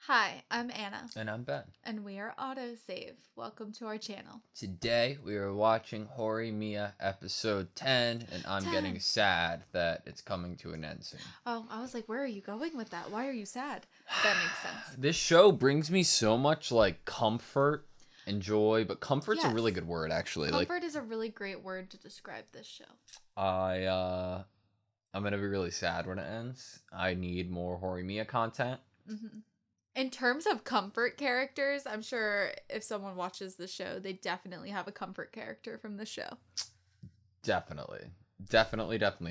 Hi, I'm Anna, And I'm Ben. and we are AutoSave. Welcome to our channel. Today we are watching Horimiya episode 10, and I'm 10. getting sad that it's coming to an end soon. Oh, I was like, where are you going with that? Why are you sad? That makes sense. This show brings me so much comfort and joy, but comfort's a Yes. really good word actually. Comfort is a really great word to describe this show. I'm gonna be really sad when it ends. I need more Horimiya content. Mm-hmm. In terms of comfort characters, I'm sure if someone watches the show, they definitely have a comfort character from the show. Definitely.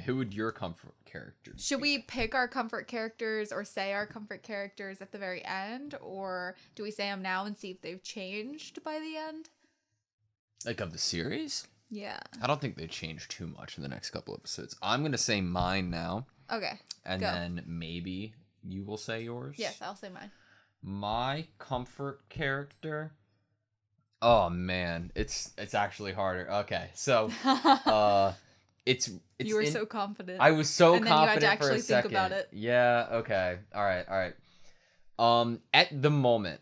Who would your comfort character be? Should we pick our comfort characters or say our comfort characters at the very end? Or do we say them now and see if they've changed by the end? Like of the series? Yeah. I don't think they changed too much in the next couple episodes. I'm gonna say mine now. Okay. And go. then maybe you will say yours? Yes, I'll say mine. My comfort character. Oh man, it's actually harder. Okay, so it's you were so confident. I was so and then confident you had to for a actually second. think about it. Yeah. Okay. All right. At the moment,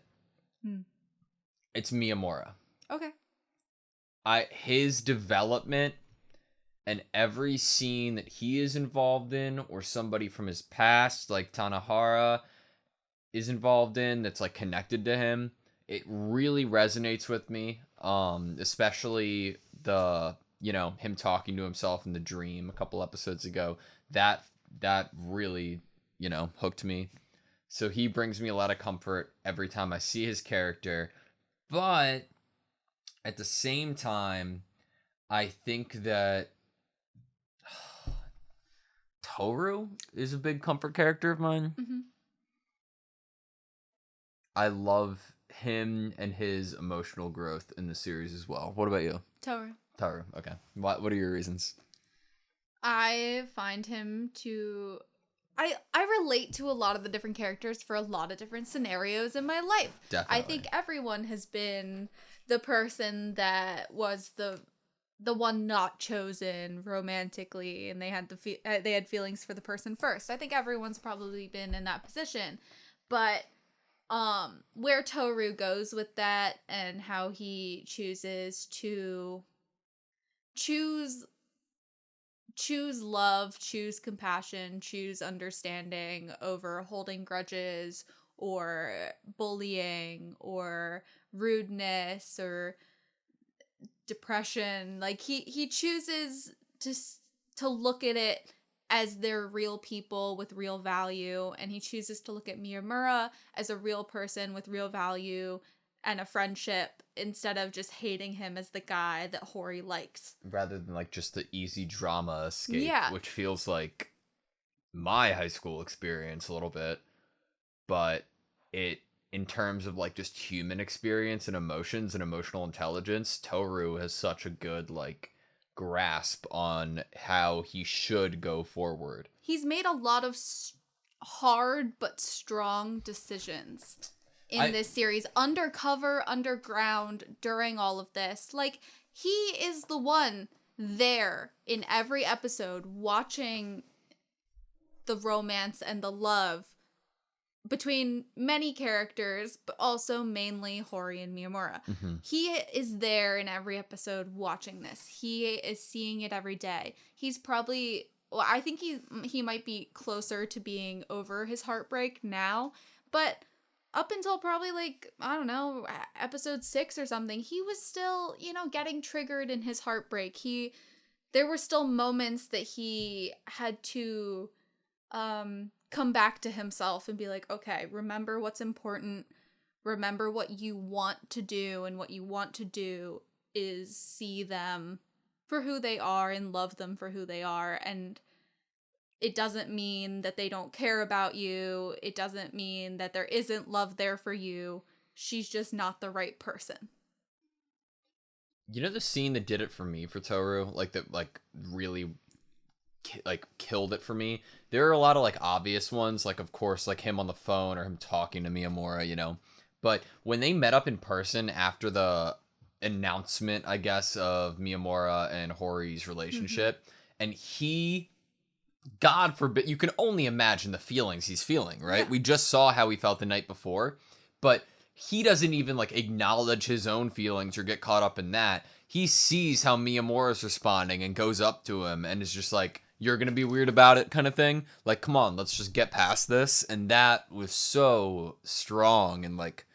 it's Miyamura. Okay. His development and every scene that he is involved in, or somebody from his past, like Tanahara, is involved in, that's like connected to him, it really resonates with me. Especially him talking to himself in the dream a couple episodes ago. That really, hooked me. So he brings me a lot of comfort every time I see his character. But at the same time, I think that Toru is a big comfort character of mine. Mm-hmm. I love him and his emotional growth in the series as well. What about you? Toru. Okay. What are your reasons? I find him to... I relate to a lot of the different characters for a lot of different scenarios in my life. Definitely. I think everyone has been the person that was the one not chosen romantically, and they had feelings for the person first. I think everyone's probably been in that position. But where Toru goes with that and how he chooses to choose love, choose compassion, choose understanding over holding grudges or bullying or rudeness or depression. Like he chooses to look at it as they're real people with real value, and he chooses to look at Miyamura as a real person with real value and a friendship, instead of just hating him as the guy that Hori likes. Rather than just the easy drama escape, Yeah. which feels like my high school experience a little bit, but in terms of just human experience and emotions and emotional intelligence, Toru has such a good grasp on how he should go forward. He's made a lot of hard but strong decisions in this series, undercover, underground, during all of this. He is the one there in every episode watching the romance and the love between many characters, but also mainly Hori and Miyamura. Mm-hmm. He is there in every episode watching this. He is seeing it every day. He's probably... Well, I think he might be closer to being over his heartbreak now, but up until probably I don't know, episode 6 or something, he was still, getting triggered in his heartbreak. There were still moments that he had to come back to himself and be like, okay, remember what's important. Remember what you want to do, and what you want to do is see them for who they are and love them for who they are. And it doesn't mean that they don't care about you. It doesn't mean that there isn't love there for you. She's just not the right person. The scene that did it for me for Toru, really killed it for me. There are a lot of obvious ones, of course him on the phone or him talking to Miyamura, but when they met up in person after the announcement, I guess, of Miyamura and Hori's relationship, and he God forbid, you can only imagine the feelings he's feeling, right? Yeah. We just saw how he felt the night before, but he doesn't even like acknowledge his own feelings or get caught up in that. He sees how Miyamura's responding and goes up to him and is just like, you're gonna be weird about it kind of thing. Like, come on, let's just get past this. And that was so strong and like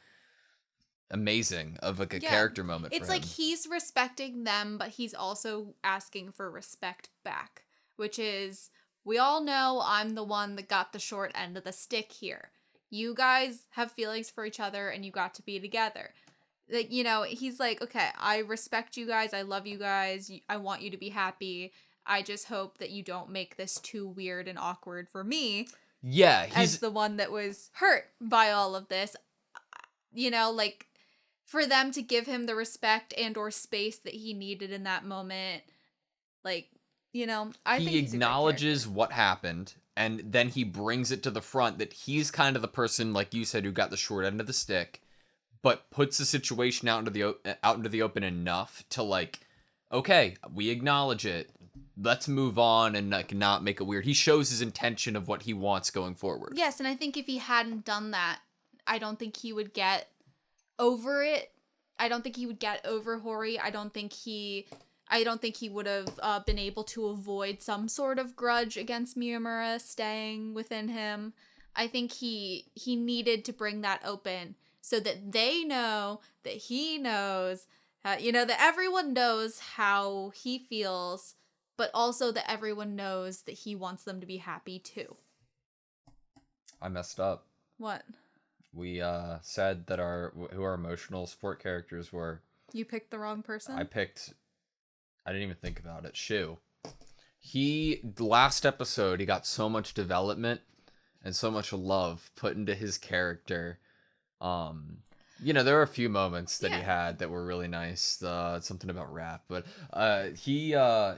amazing of like a character moment It's for him. like he's respecting them, but he's also asking for respect back, which is, we all know I'm the one that got the short end of the stick here. You guys have feelings for each other and you got to be together. Like, you know, he's like, okay, I respect you guys. I love you guys. I want you to be happy. I just hope that you don't make this too weird and awkward for me. Yeah, as the one that was hurt by all of this. You know, like, for them to give him the respect and or space that he needed in that moment, like, you know, I think he he's acknowledges what happened, and then he brings it to the front that he's kind of the person, like you said, who got the short end of the stick, but puts the situation out into the open enough to like, okay, we acknowledge it. Let's move on and like not make it weird. He shows his intention of what he wants going forward. Yes, and I think if he hadn't done that, I don't think he would get over it. I don't think he would get over Hori. I don't think he would have been able to avoid some sort of grudge against Miyamura staying within him. I think he needed to bring that open so that they know, that he knows, you know, that everyone knows how he feels, but also that everyone knows that he wants them to be happy too. I messed up. What? We said that who our emotional support characters were. You picked the wrong person? I didn't even think about it. Shu. Last episode, he got so much development and so much love put into his character. You know, there were a few moments that he had that were really nice. Something about rap, but he's a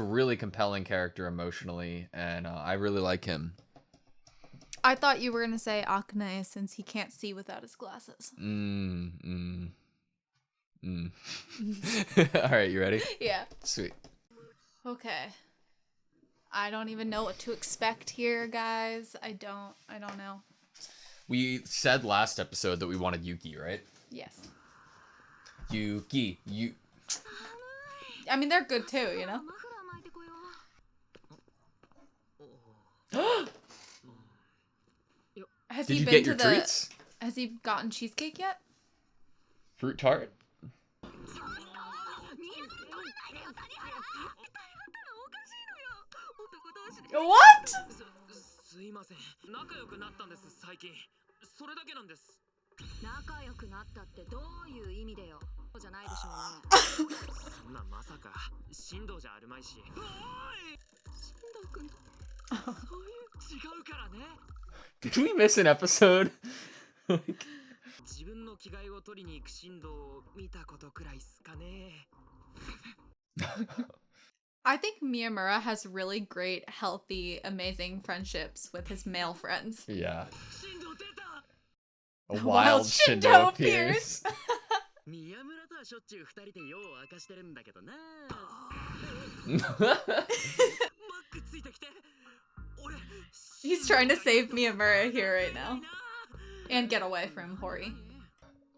really compelling character emotionally, and I really like him. I thought you were going to say Akane since he can't see without his glasses. All right, you ready? Yeah. Sweet. Okay. I don't even know what to expect here, guys. I don't know. We said last episode that we wanted Yuki, right? Yes. Yuki. I mean, they're good too, you know? Did you get your treats? Has he gotten cheesecake yet? Fruit tart? What? すいません仲良くなったんです最近それだけなんです仲良くなったってどういう意味でよじゃないでしょうねそんなまさか進藤じゃあるまいしおい進藤君そういう違うからね Did we miss an episode? 自分の着替えを取りに行く進藤を見たことくらいっすかね I think Miyamura has really great, healthy, amazing friendships with his male friends. Yeah. 進藤出た A wild Shindo appears. 宮村とはしょっちゅう二人で用を明かしてるんだけどなバックついてきて俺 He's trying to save Miyamura here right now. And get away from Hori.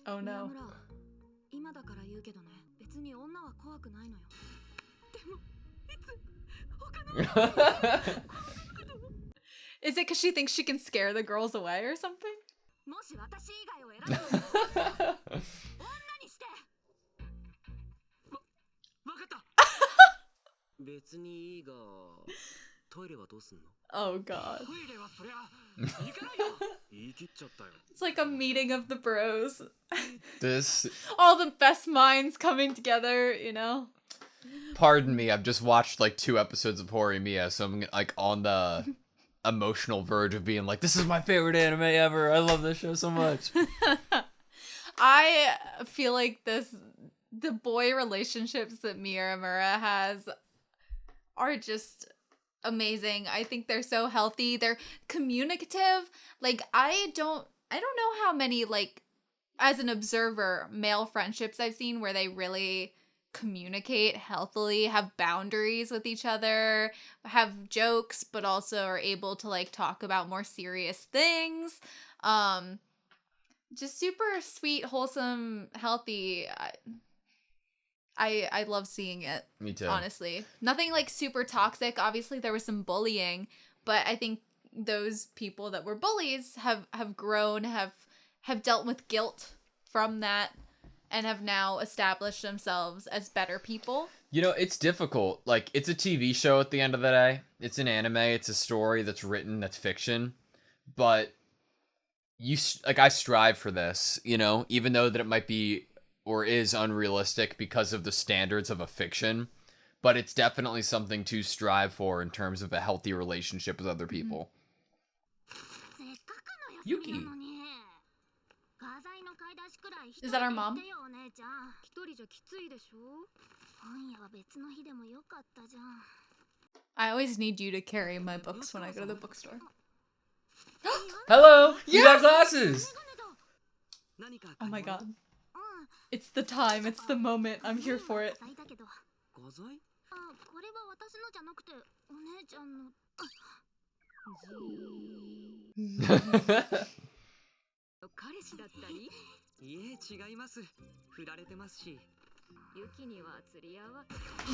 Oh no. 今だから言うけどね別に女は怖くないのよでもいつ他の Is it because she thinks she can scare the girls away or something? もし私以外を選ぶなら女にしてわかった別にいいがトイレはどうすんの Oh god. トイレはそりゃ行かないよ言い切っちゃったよ It's like a meeting of the bros. This. All the best minds coming together, you know? Pardon me, I've just watched like 2 episodes of Horimiya, so I'm like on the emotional verge of being like, this is my favorite anime ever. I love this show so much. I feel like the boy relationships that Miyamura has are just amazing. I think they're so healthy. They're communicative. Like, I don't know how many, like, as an observer, male friendships I've seen where they really communicate healthily, have boundaries with each other, have jokes, but also are able to like talk about more serious things. Just super sweet, wholesome, healthy. I love seeing it. Me too. Honestly. Nothing like super toxic. Obviously there was some bullying, but I think those people that were bullies have grown, have dealt with guilt from that, and have now established themselves as better people. You know, it's difficult. Like, it's a TV show at the end of the day. It's an anime. It's a story that's written, that's fiction. But I strive for this, you know, even though that it might be or is unrealistic because of the standards of a fiction. But it's definitely something to strive for in terms of a healthy relationship with other people. Yuki. Is that our mom? I always need you to carry my books when I go to the bookstore. Hello! You got glasses! Oh my god. It's the time, it's the moment. I'm here for it.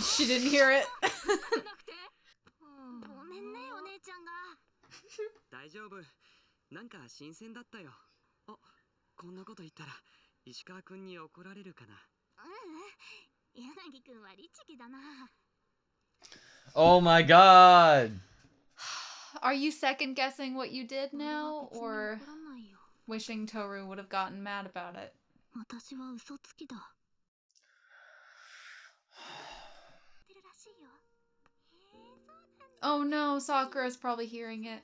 She didn't hear it. Oh my god! Are you second guessing what you did now, or wishing Toru would have gotten mad about it? Oh no, Sakura's probably hearing it.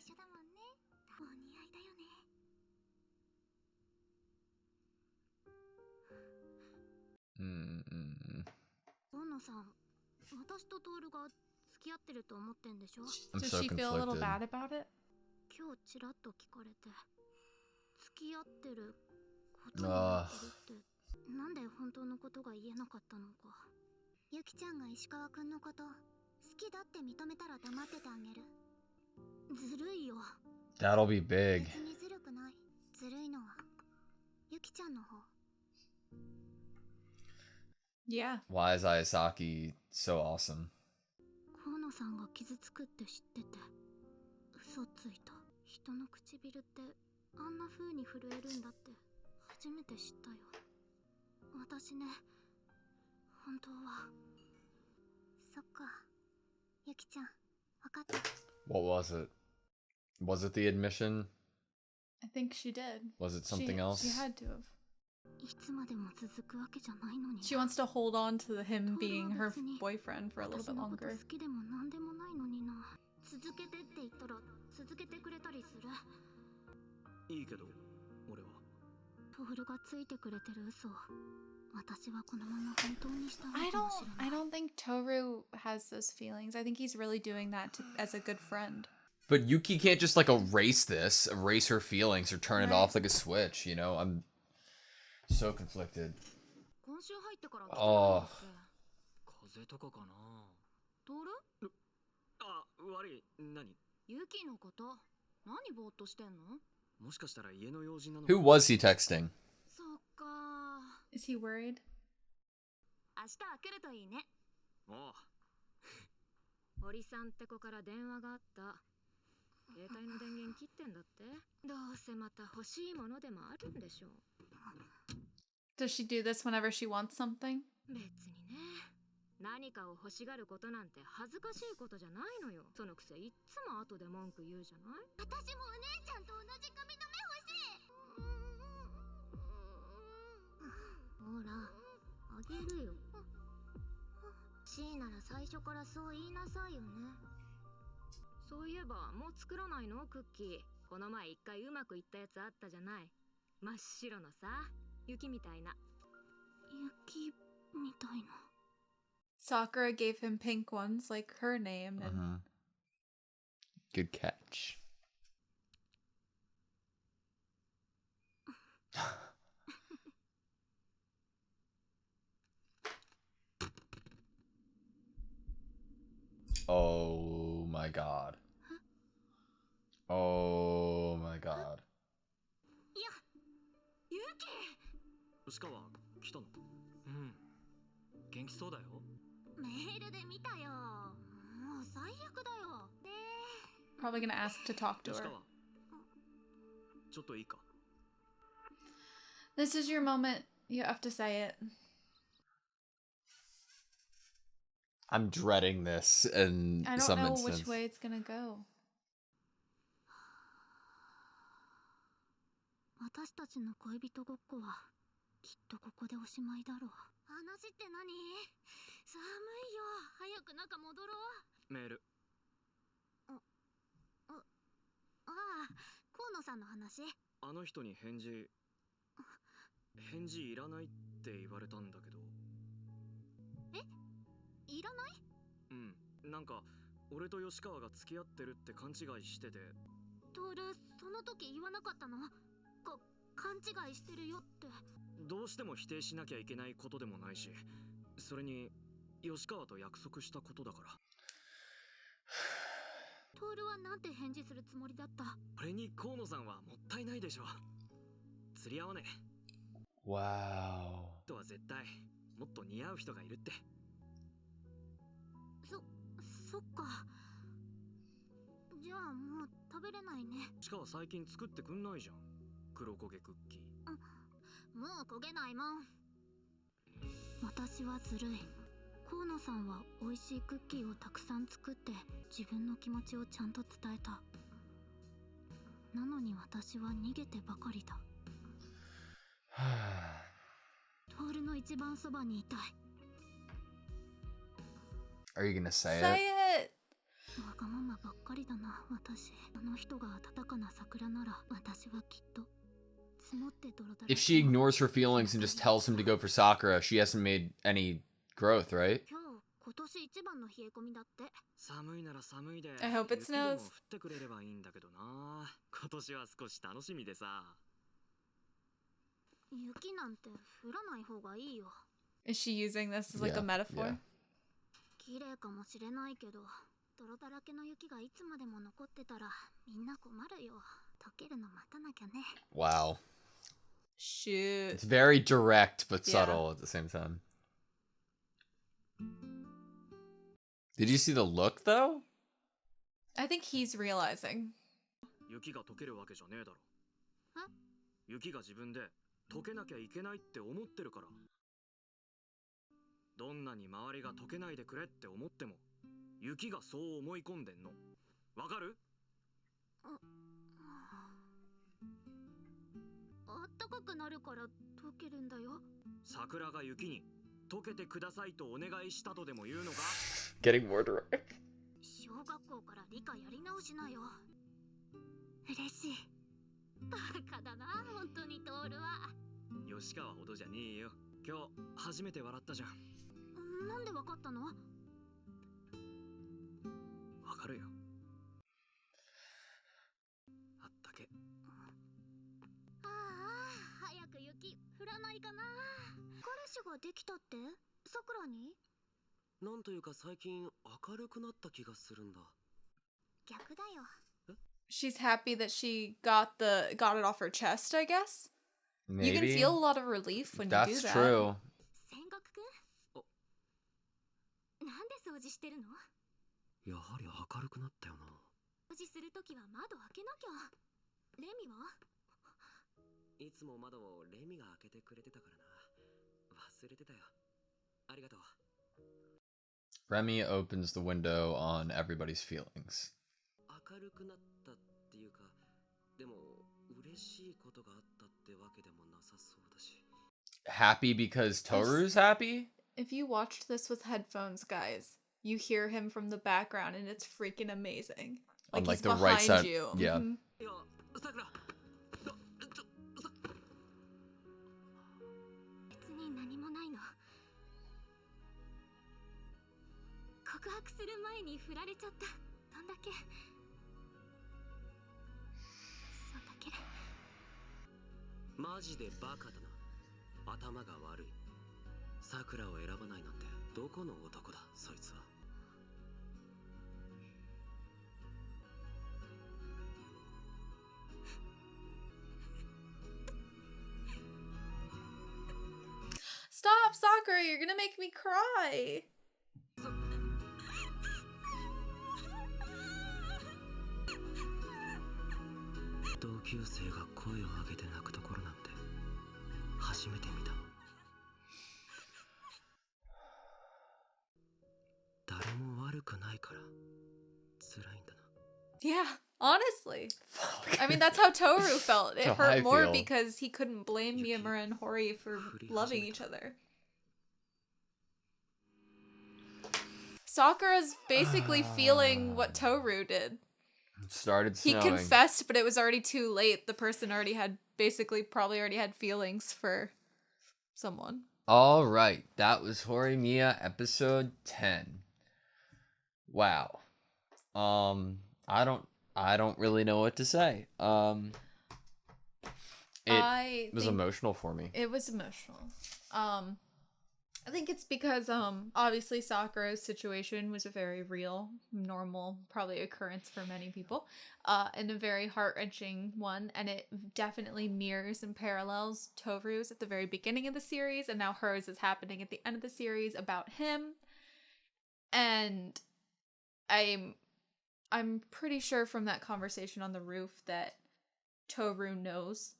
I'm Does so she feel a little conflicted. bad about it? Ugh. That'll be big. Yeah. Why is Ayasaki so awesome? What was it? Was it the admission? I think she did. Was it something else? She had to have. She wants to hold on to him being her boyfriend for a little bit longer. I don't think Toru has those feelings. I think he's really doing that as a good friend. But Yuki can't just like erase her feelings, or turn it off like a switch, you know? I'm so conflicted. Oh. Who was he texting? Is he worried? Does she do this whenever she wants something? Sakura gave him pink ones, like her name, and Good catch. god. Oh my god. いや、ユキ。吉川来たの？うん。元気そうだよ。メールで見たよ。もう最悪だよ。ねえ。 Probably gonna ask to talk to 吉 her. 川。ちょっといいか。 This is your moment. You have to say it. I'm dreading this in I don't some know instance. which way it's gonna go. 私たちの恋人ごっこはきっとここでおしまいだろう。話って何？寒いよ。早く中戻ろう。メール。ああ、河野さんの話。あの人に返事いらないって言われたんだけど。え？いらない？うん。なんか俺と吉川が付き合ってるって勘違いしてて。トール、その時言わなかったの？勘違いしてるよって。どうしても否定しなきゃいけないことでもないし、それに吉川と約束したことだから。トールはなんて返事するつもりだった？俺に河野さんはもったいないでしょ。釣り合わねえ。Wow. とは絶対もっと似合う人がいるって。そっか。じゃあもう食べれないね。しかは最近作ってくんないじゃん、黒焦げクッキー。もう焦げないもん。私はずるい。河野さんは美味しいクッキーをたくさん作って自分の気持ちをちゃんと伝えた。なのに私は逃げてばかりだ。トールの一番そばにいたい。 Are you gonna say Say it? it! わがままばっかりだな、私。あの人が温かな桜なら私はきっと積もって泥だらけ。 If she ignores her feelings and just tells him to go for Sakura, she hasn't made any growth, right? 今年一番の冷え込みだって。寒いなら寒いで。 I hope it 雪でも降 snows. ってくれればいいんだけどな。今年は少し楽しみでさ。雪なんて降らない方がいいよ。 Is she using this as like a Yeah, metaphor? yeah. 綺麗かもしれないけど、泥だらけの雪がいつまでも残ってたらみんな困るよ。溶けるの待たなきゃね。 Wow. Shoot. It's very direct but Yeah. subtle at the same time. Did you see the look though? I think he's realizing. 雪が溶けるわけじゃねえだろ。え？雪が自分で溶けなきゃいけないって思ってるから。どんなに周りが溶けないでくれって思っても、雪がそう思い込んでんの。わかる？あったかくなるから溶けるんだよ。桜が雪に溶けてくださいとお願いしたとでも言うのか？ Getting more direct. 小学校から理科やり直しなよ。嬉しい。バカだな、本当にトールは。吉川ほどじゃねえよ。今日初めて笑ったじゃん。なんでわかったの？わかるよ。あったけ。ああ、早く雪降らないかな。彼氏ができたって？さくらに？なんというか最近明るくなった気がするんだ。逆だよ。She's happy that she got it off her chest, I guess. Maybe. You can feel a lot of relief when you do That's that. true. 千石くん？なんで掃除してるの？やはり明るくなったよな。掃除するときは窓開けなきゃ。レミは？いつも窓をレミが開けてくれてたからな。忘れてたよ。ありがとう。 Remy opens the window on everybody's feelings. 明るくなったっていうか、でも嬉しいことがあったってわけでもなさそうだし。 Happy because Toru's happy? If you watched this with headphones, guys, you hear him from the background and it's freaking amazing. On, Like like, he's the behind right side. you. Yeah. Mhm. いや、さくら。別に何もないの。告白する前に振られちゃった。どんだけ。そんだけ。マジでバカだな。頭が悪い。さくらを選ばないなんてどこの男だそいつは。Stop, Sakura, you're gonna make me cry. 同級生が声を上げて泣くところなんて初めて見た。誰も悪くないから辛いんだな。 Yeah, honestly. Fuck. I mean, that's how Toru felt. It That's how I hurt more feel. because he couldn't blame Miyamura and Hori for loving each other. Sakura's basically feeling what Toru did. It started He snowing. confessed, but it was already too late. The person already had probably already had feelings for someone. All right, that was Horimiya episode 10. Wow. I don't really know what to say. It was emotional for me. It was emotional. I think it's because obviously Sakura's situation was a very real, normal, probably occurrence for many people, and a very heart-wrenching one, and it definitely mirrors and parallels Toru's at the very beginning of the series, and now hers is happening at the end of the series about him. And I'm pretty sure from that conversation on the roof that Toru knows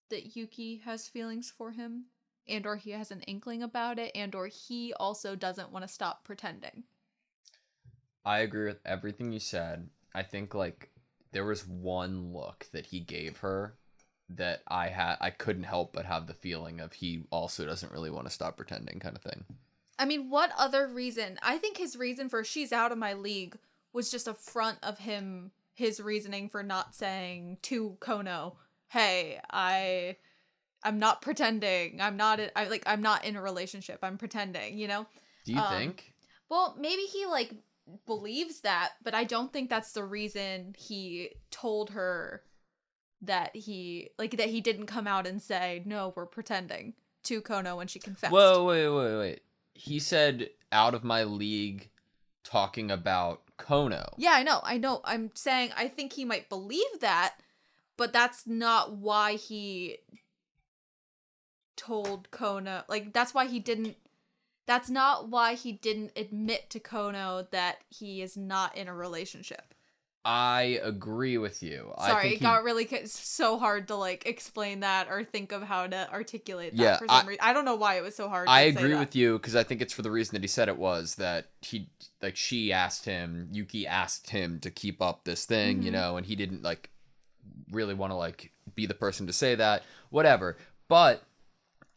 that Yuki has feelings for him, and or he has an inkling about it, and or he also doesn't want to stop pretending. I agree with everything you said. I think like there was one look that he gave her that I couldn't help but have the feeling of he also doesn't really want to stop pretending kind of thing. I mean, what other reason? I think his reason for she's out of my league was just a front of him, his reasoning for not saying to Kono, hey, I'm not pretending. I'm not in a relationship. I'm pretending, you know? Do you think? Well, maybe he like believes that, but I don't think that's the reason he told her that he didn't come out and say, no, we're pretending to Kono when she confessed. Whoa, wait. He said out of my league talking about Kono. Yeah, I know. I'm saying I think he might believe that, but that's not why he told Kono. Like, that's not why he didn't admit to Kono that he is not in a relationship. I agree with you. Sorry, it got really so hard to like explain that or think of how to articulate that for some reason. I don't know why it was so hard. I agree with you because I think it's for the reason that he said it was that Yuki asked him to keep up this thing, you know, and he didn't like really want to like be the person to say that, whatever. But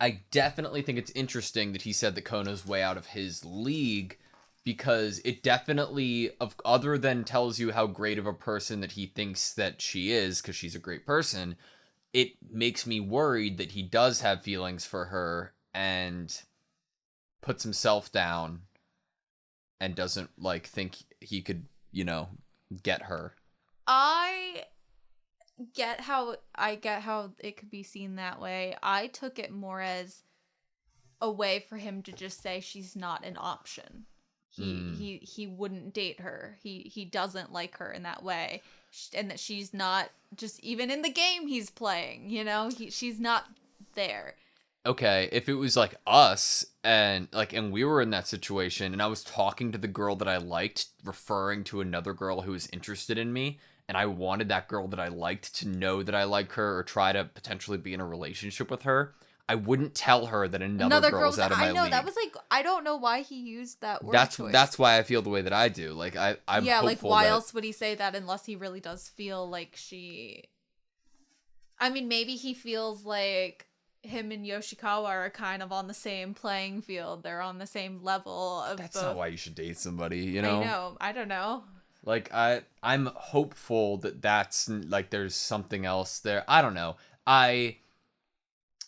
I definitely think it's interesting that he said that Kono's way out of his league, because it definitely, other than tells you how great of a person that he thinks that she is, because she's a great person, it makes me worried that he does have feelings for her and puts himself down and doesn't like think he could, you know, get her. I get how it could be seen that way. I took it more as a way for him to just say she's not an option. He wouldn't date her. He doesn't like her in that way, and that she's not just even in the game he's playing. You know, she's not there. Okay, if it was like us and we were in that situation and I was talking to the girl that I liked, referring to another girl who was interested in me, and I wanted that girl that I liked to know that I like her or try to potentially be in a relationship with her, I wouldn't tell her that another girl was out of my league. I know, that was like, I don't know why he used that word choice. That's why I feel the way that I do. Like, I'm yeah, like, why that... else would he say that unless he really does feel like she... I mean, maybe he feels like him and Yoshikawa are kind of on the same playing field. They're on the same level of That's both. not why you should date somebody, you know? I know. I don't know. Like, I'm hopeful that that's, like, there's something else there. I don't know. I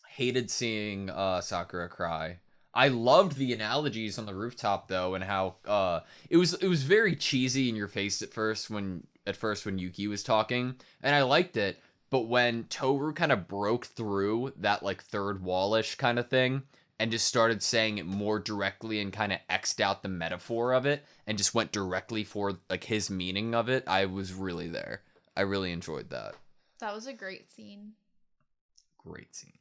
hated seeing Sakura cry. I loved the analogies on the rooftop, though, and how it was very cheesy in your face at first when Yuki was talking, and I liked it. But when Toru kind of broke through that, like, third wall-ish kind of thing and just started saying it more directly and kind of X'd out the metaphor of it and just went directly for, like, his meaning of it, I was really there. I really enjoyed that. That was a great scene. Great scene.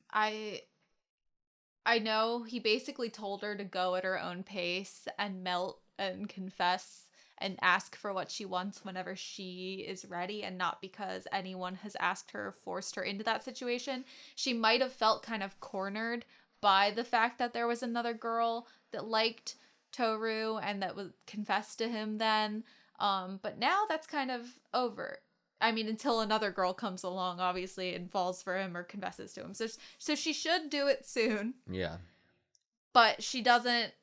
I know he basically told her to go at her own pace and melt and confess and ask for what she wants whenever she is ready, and not because anyone has asked her or forced her into that situation. She might have felt kind of cornered by the fact that there was another girl that liked Toru and that would confess to him then. But now that's kind of over. I mean, until another girl comes along, obviously, and falls for him or confesses to him. So she should do it soon. Yeah. But she doesn't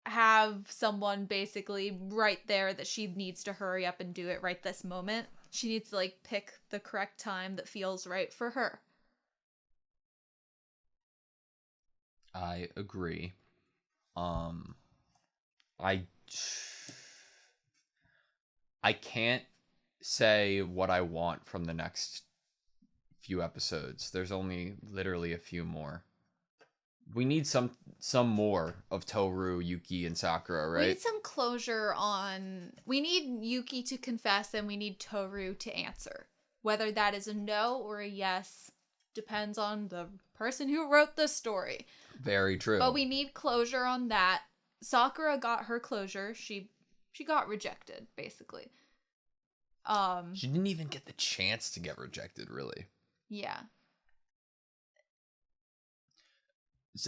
have someone basically right there that she needs to hurry up and do it right this moment. She needs to, like, pick the correct time that feels right for her. I agree. I can't say what I want from the next few episodes. There's only literally a few more. We need some more of Toru, Yuki, and Sakura, right? We need some closure on... We need Yuki to confess and we need Toru to answer. Whether that is a no or a yes depends on the person who wrote the story. Very true. But we need closure on that. Sakura got her closure. She got rejected, basically. She didn't even get the chance to get rejected, really. Yeah.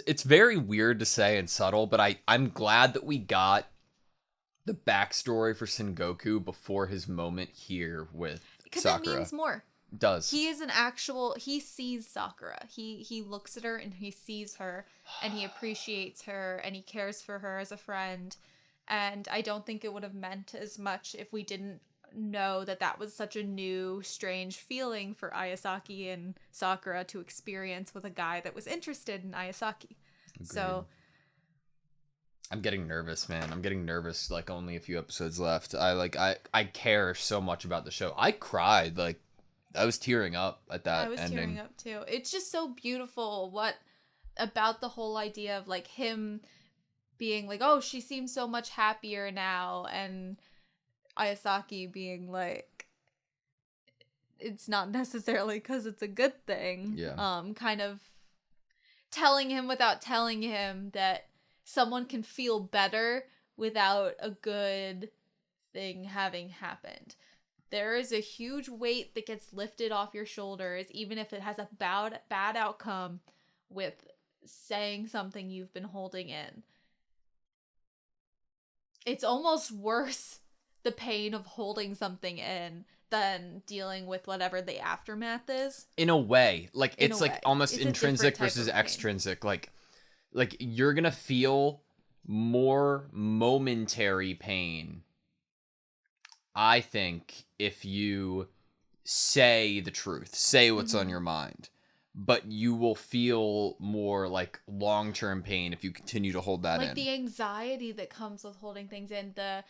It's very weird to say and subtle, but I'm glad that we got the backstory for Sengoku before his moment here with Because Sakura. it means more. It does. He sees Sakura. He looks at her and he sees her and he appreciates her and he cares for her as a friend. And I don't think it would have meant as much if we didn't know that was such a new, strange feeling for Ayasaki and Sakura to experience with a guy that was interested in Ayasaki. Agreed. So I'm getting nervous, man. I'm getting nervous. Like, only a few episodes left. I care so much about the show. I cried. Like, I was tearing up at that ending. I was tearing up too. It's just so beautiful. What about the whole idea of, like, him being like, oh, she seems so much happier now, and Ayasaki being like, it's not necessarily because it's a good thing. Yeah. Kind of telling him without telling him that someone can feel better without a good thing having happened. There is a huge weight that gets lifted off your shoulders, even if it has a bad outcome, with saying something you've been holding in. It's almost worse, the pain of holding something in, than dealing with whatever the aftermath is. In a way. Like, In it's a like way. almost It's a intrinsic different type versus of pain. extrinsic. Like you're gonna feel more momentary pain, I think, if you say the truth, say what's on your mind. But you will feel more, like, long-term pain if you continue to hold that in. Like the anxiety that comes with holding things in, the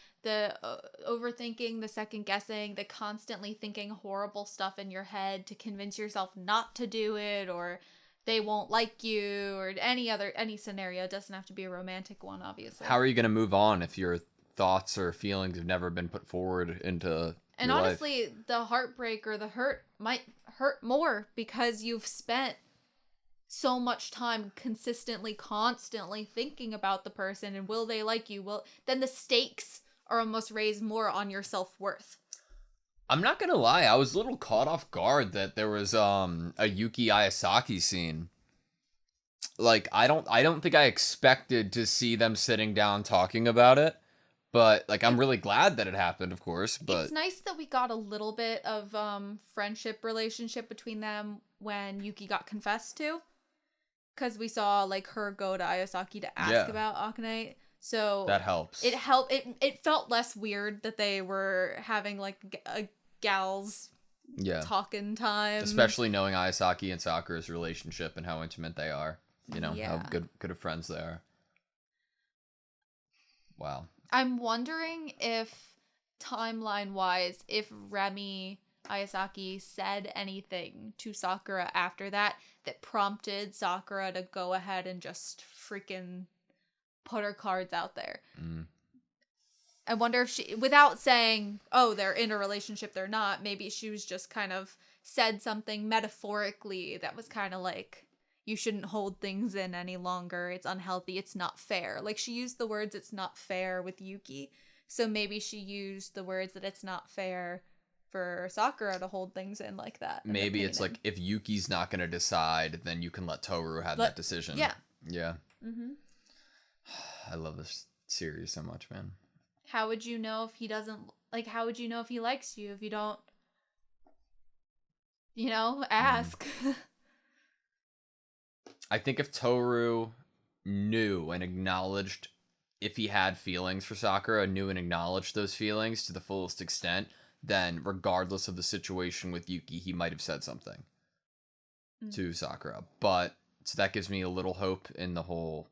overthinking, the second guessing, the constantly thinking horrible stuff in your head to convince yourself not to do it, or they won't like you, or any scenario. It doesn't have to be a romantic one, obviously. How are you going to move on if your thoughts or feelings have never been put forward into And your honestly, life? the heartbreak or the hurt might hurt more because you've spent so much time consistently, constantly thinking about the person and will they like you? Well, then the stakes are almost raised more on your self-worth. I'm not going to lie, I was a little caught off guard that there was a Yuki Ayasaki scene. Like, I don't think I expected to see them sitting down talking about it. But, like, I'm really glad that it happened, of course, but... It's nice that we got a little bit of friendship relationship between them when Yuki got confessed to. Because we saw, like, her go to Ayasaki to ask about Akanite. So... That helps. It helped. It felt less weird that they were having, like, a gals talking time. Especially knowing Ayasaki and Sakura's relationship and how intimate they are. You know, Yeah. how good of friends they are. Wow. I'm wondering if, timeline-wise, if Remy Ayasaki said anything to Sakura after that prompted Sakura to go ahead and just freaking put her cards out there. I wonder if she, without saying, oh, they're in a relationship, they're not, maybe she was just kind of said something metaphorically that was kind of like, you shouldn't hold things in any longer. It's unhealthy. It's not fair. Like, she used the words "it's not fair" with Yuki. So maybe she used the words that it's not fair for Sakura to hold things in like that. Maybe it's like, if Yuki's not going to decide, then you can let Toru have that decision. Yeah. Yeah. Mm-hmm. I love this series so much, man. How would you know if he doesn't, like, how would you know if he likes you if you don't, ask? I think if Toru knew and acknowledged, if he had feelings for Sakura, knew and acknowledged those feelings to the fullest extent, then regardless of the situation with Yuki, he might have said something to Sakura. But so that gives me a little hope in the whole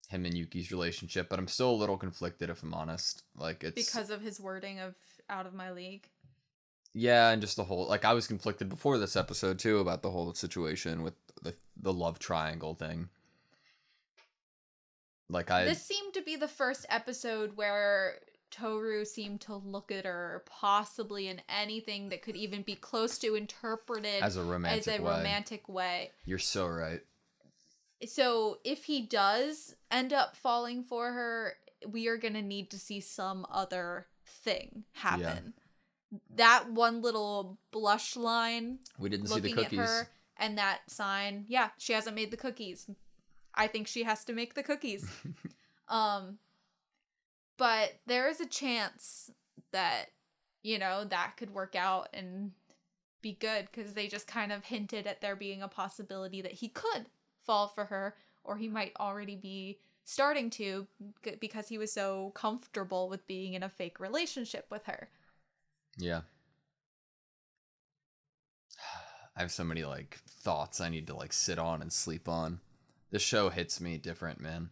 him and Yuki's relationship, but I'm still a little conflicted, if I'm honest. Like, it's because of his wording of "out of my league." Yeah, and just the whole, like, I was conflicted before this episode too about the whole situation with the love triangle thing. Like, this seemed to be the first episode where Toru seemed to look at her possibly in anything that could even be close to interpreted as a romantic way. You're so right. So if he does end up falling for her, we are going to need to see some other thing happen. Yeah. That one little blush line. We didn't see the cookies. At her, and that sign. Yeah, she hasn't made the cookies. I think she has to make the cookies. But there is a chance that, that could work out and be good, because they just kind of hinted at there being a possibility that he could fall for her, or he might already be starting to, because he was so comfortable with being in a fake relationship with her. Yeah. I have so many, like, thoughts I need to, like, sit on and sleep on. This show hits me different, man.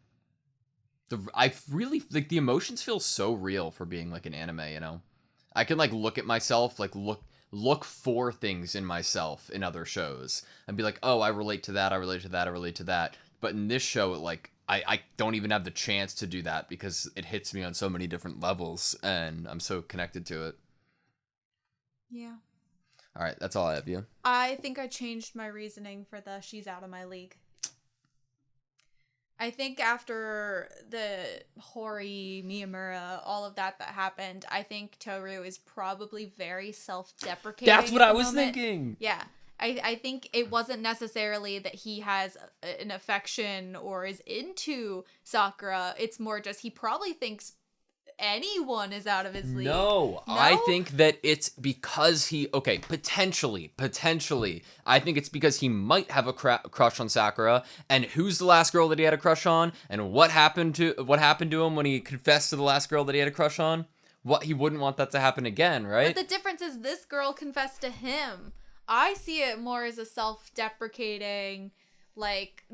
I really, like, the emotions feel so real for being, like, an anime, I can, like, look at myself, like, look for things in myself in other shows and be like, oh, I relate to that, I relate to that, I relate to that. But in this show, like, I don't even have the chance to do that because it hits me on so many different levels and I'm so connected to it. Yeah. All right, that's all I have, you. I think I changed my reasoning for the "she's out of my league." I think after the Horimiya, all of that happened, I think Toru is probably very self-deprecating. That's what I was thinking. Yeah. I think it wasn't necessarily that he has an affection or is into Sakura. It's more just he probably thinks anyone is out of his league. No, I think that it's because potentially, I think it's because he might have a crush on Sakura, and who's the last girl that he had a crush on, and what happened to him when he confessed to the last girl that he had a crush on? What, he wouldn't want that to happen again, right? But the difference is this girl confessed to him. I see it more as a self-deprecating, like,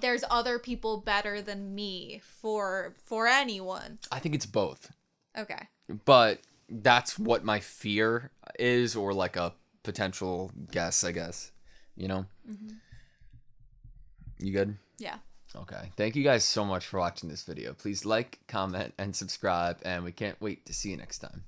there's other people better than me for anyone. I think it's both. Okay. But that's what my fear is, or like a potential guess, I guess. Mm-hmm. You good? Yeah. Okay. Thank you guys so much for watching this video. Please like, comment, and subscribe, and we can't wait to see you next time.